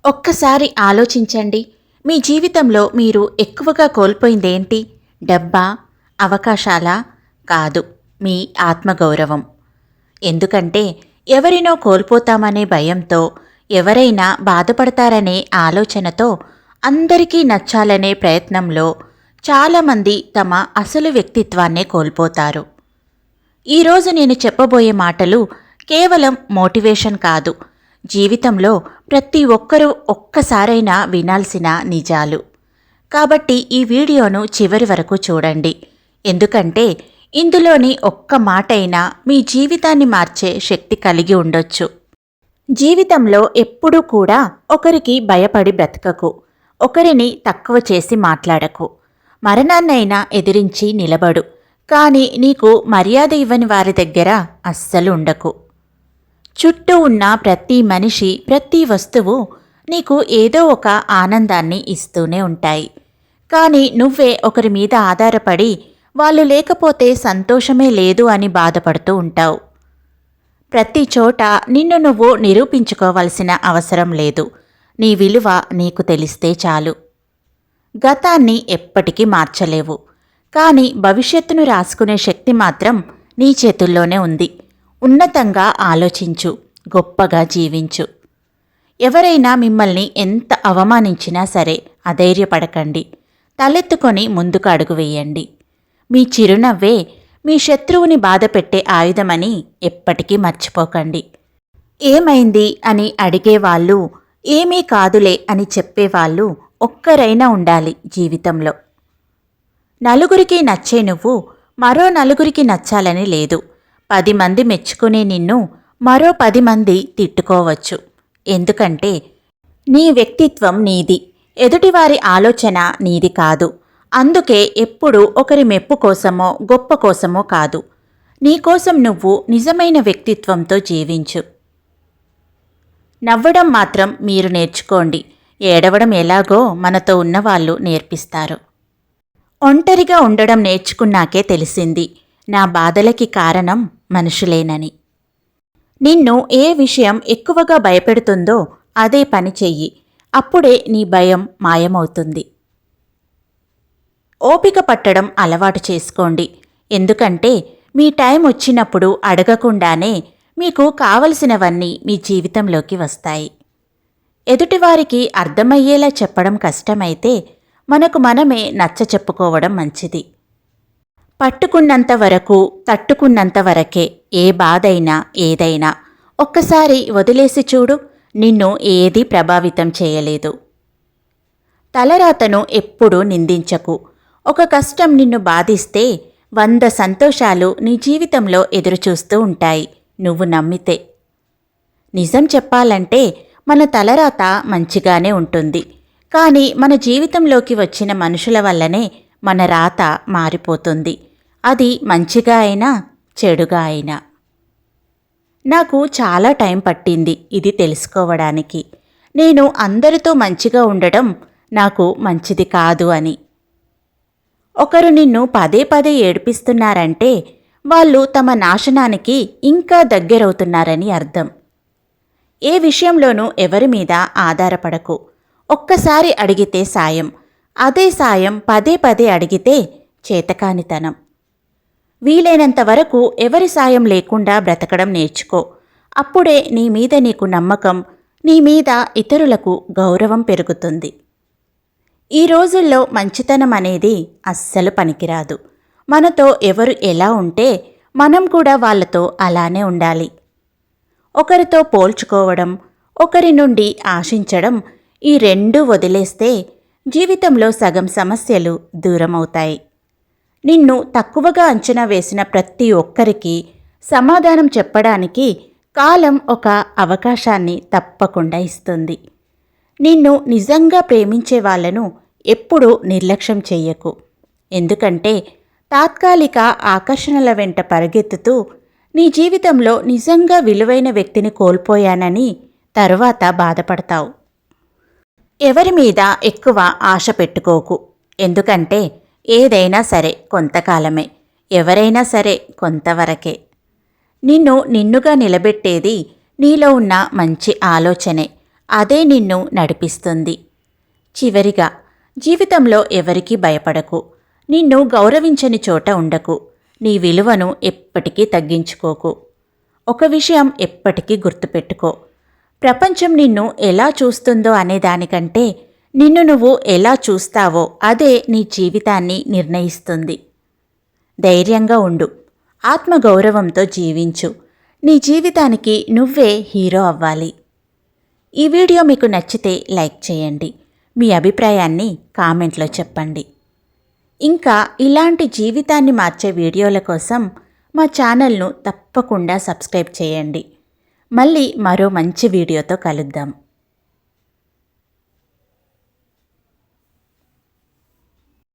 ఒక్కసారి ఆలోచించండి. మీ జీవితంలో మీరు ఎక్కువగా కోల్పోయిందేంటి? డబ్బా? అవకాశాలా? కాదు, మీ ఆత్మగౌరవం. ఎందుకంటే ఎవరినో కోల్పోతామనే భయంతో, ఎవరైనా బాధపడతారనే ఆలోచనతో, అందరికీ నచ్చాలనే ప్రయత్నంలో చాలామంది తమ అసలు వ్యక్తిత్వాన్నే కోల్పోతారు. ఈరోజు నేను చెప్పబోయే మాటలు కేవలం మోటివేషన్ కాదు, జీవితంలో ప్రతి ఒక్కరూ ఒక్కసారైనా వినాల్సిన నిజాలు. కాబట్టి ఈ వీడియోను చివరి వరకు చూడండి. ఎందుకంటే ఇందులోని ఒక్క మాటైనా మీ జీవితాన్ని మార్చే శక్తి కలిగి ఉండొచ్చు. జీవితంలో ఎప్పుడూ కూడా ఒకరికి భయపడి బ్రతకకు, ఒకరిని తక్కువ చేసి మాట్లాడకు. మరణాన్నైనా ఎదిరించి నిలబడు, కానీ నీకు మర్యాద ఇవ్వని వారి దగ్గర అస్సలు ఉండకు. చుట్టూ ఉన్న ప్రతి మనిషి, ప్రతి వస్తువు నీకు ఏదో ఒక ఆనందాన్ని ఇస్తూనే ఉంటాయి. కానీ నువ్వే ఒకరి మీద ఆధారపడి వాళ్ళు లేకపోతే సంతోషమే లేదు అని బాధపడుతూ ఉంటావు. ప్రతి చోట నిన్ను నువ్వు నిరూపించుకోవాల్సిన అవసరం లేదు. నీ విలువ నీకు తెలిస్తే చాలు. గతాన్ని ఎప్పటికీ మార్చలేవు, కానీ భవిష్యత్తును రాసుకునే శక్తి మాత్రం నీ చేతుల్లోనే ఉంది. ఉన్నతంగా ఆలోచించు, గొప్పగా జీవించు. ఎవరైనా మిమ్మల్ని ఎంత అవమానించినా సరే అధైర్యపడకండి. తలెత్తుకొని ముందుకు అడుగు వేయండి. మీ చిరునవ్వే మీ శత్రువుని బాధపెట్టే ఆయుధమని ఎప్పటికీ మర్చిపోకండి. ఏమైంది అని అడిగేవాళ్ళు, ఏమీ కాదులే అని చెప్పేవాళ్ళు ఒక్కరైనా ఉండాలి జీవితంలో. నలుగురికి నచ్చే నువ్వు మరో నలుగురికి నచ్చాలని లేదు. 10 మంది మెచ్చుకునే నిన్ను మరో 10 మంది తిట్టుకోవచ్చు. ఎందుకంటే నీ వ్యక్తిత్వం నీది, ఎదుటివారి ఆలోచన నీది కాదు. అందుకే ఎప్పుడూ ఒకరి మెప్పు కోసమో గొప్ప కోసమో కాదు, నీకోసం నువ్వు నిజమైన వ్యక్తిత్వంతో జీవించు. నవ్వడం మాత్రం మీరు నేర్చుకోండి, ఏడవడం ఎలాగో మనతో ఉన్నవాళ్ళు నేర్పిస్తారు. ఒంటరిగా ఉండడం నేర్చుకున్నాకే తెలిసింది, నా బాధలకి కారణం మనుషులేనని. నిన్ను ఏ విషయం ఎక్కువగా భయపెడుతుందో అదే పని చెయ్యి, అప్పుడే నీ భయం మాయమవుతుంది. ఓపిక పట్టడం అలవాటు చేసుకోండి. ఎందుకంటే మీ టైం వచ్చినప్పుడు అడగకుండానే మీకు కావలసినవన్నీ మీ జీవితంలోకి వస్తాయి. ఎదుటివారికి అర్థమయ్యేలా చెప్పడం కష్టమైతే మనకు మనమే నచ్చ చెప్పుకోవడం మంచిది. పట్టుకున్నంత వరకు, తట్టుకున్నంత వరకే ఏ బాధైనా ఏదైనా. ఒక్కసారి వదిలేసి చూడు, నిన్ను ఏదీ ప్రభావితం చేయలేదు. తలరాతను ఎప్పుడూ నిందించకు. ఒక కష్టం నిన్ను బాధిస్తే 100 సంతోషాలు నీ జీవితంలో ఎదురుచూస్తూ ఉంటాయి, నువ్వు నమ్మితే. నిజం చెప్పాలంటే మన తలరాత మంచిగానే ఉంటుంది, కానీ మన జీవితంలోకి వచ్చిన మనుషుల వల్లనే మన రాత మారిపోతుంది. అది మంచిగా అయినా చెడుగా అయినా. నాకు చాలా టైం పట్టింది ఇది తెలుసుకోవడానికి. నేను అందరితో మంచిగా ఉండడం నాకు మంచిది కాదు అని. ఒకరు నిన్ను పదే పదే ఏడిపిస్తున్నారంటే వాళ్ళు తమ నాశనానికి ఇంకా దగ్గరవుతున్నారని అర్థం. ఏ విషయంలోనూ ఎవరి మీద ఆధారపడకు. ఒక్కసారి అడిగితే సాయం, అదే సాయం పదే పదే అడిగితే చేతకానితనం. వీలైనంత వరకు ఎవరి సాయం లేకుండా బ్రతకడం నేర్చుకో. అప్పుడే నీ మీద నీకు నమ్మకం, నీ మీద ఇతరులకు గౌరవం పెరుగుతుంది. ఈ రోజుల్లో మంచితనం అనేది అస్సలు పనికిరాదు. మనతో ఎవరు ఎలా ఉంటే మనం కూడా వాళ్ళతో అలానే ఉండాలి. ఒకరితో పోల్చుకోవడం, ఒకరి నుండి ఆశించడం, ఈ రెండూ వదిలేస్తే జీవితంలో సగం సమస్యలు దూరమవుతాయి. నిన్ను తక్కువగా అంచనా వేసిన ప్రతి ఒక్కరికి సమాధానం చెప్పడానికి కాలం ఒక అవకాశాన్ని తప్పకుండా ఇస్తుంది. నిన్ను నిజంగా ప్రేమించే వాళ్ళను ఎప్పుడూ నిర్లక్ష్యం చెయ్యకు. ఎందుకంటే తాత్కాలిక ఆకర్షణల వెంట పరిగెత్తుతూ నీ జీవితంలో నిజంగా విలువైన వ్యక్తిని కోల్పోయానని తరువాత బాధపడతావు. ఎవరి మీద ఎక్కువ ఆశ పెట్టుకోకు. ఎందుకంటే ఏదైనా సరే కొంతకాలమే, ఎవరైనా సరే కొంతవరకే. నిన్నుగా నిలబెట్టేది నీలో ఉన్న మంచి ఆలోచనే. అదే నిన్ను నడిపిస్తుంది. చివరిగా, జీవితంలో ఎవరికీ భయపడకు. నిన్ను గౌరవించని చోట ఉండకు. నీ విలువను ఎప్పటికీ తగ్గించుకోకు. ఒక విషయం ఎప్పటికీ గుర్తుపెట్టుకో. ప్రపంచం నిన్ను ఎలా చూస్తుందో అనేదానికంటే నిన్ను నువ్వు ఎలా చూస్తావో అదే నీ జీవితాన్ని నిర్ణయిస్తుంది. ధైర్యంగా ఉండు. ఆత్మగౌరవంతో జీవించు. నీ జీవితానికి నువ్వే హీరో అవ్వాలి. ఈ వీడియో మీకు నచ్చితే లైక్ చేయండి. మీ అభిప్రాయాన్ని కామెంట్లో చెప్పండి. ఇంకా ఇలాంటి జీవితాన్ని మార్చే వీడియోల కోసం మా ఛానల్ను తప్పకుండా సబ్స్క్రైబ్ చేయండి. మళ్ళీ మరో మంచి వీడియోతో కలుద్దాం.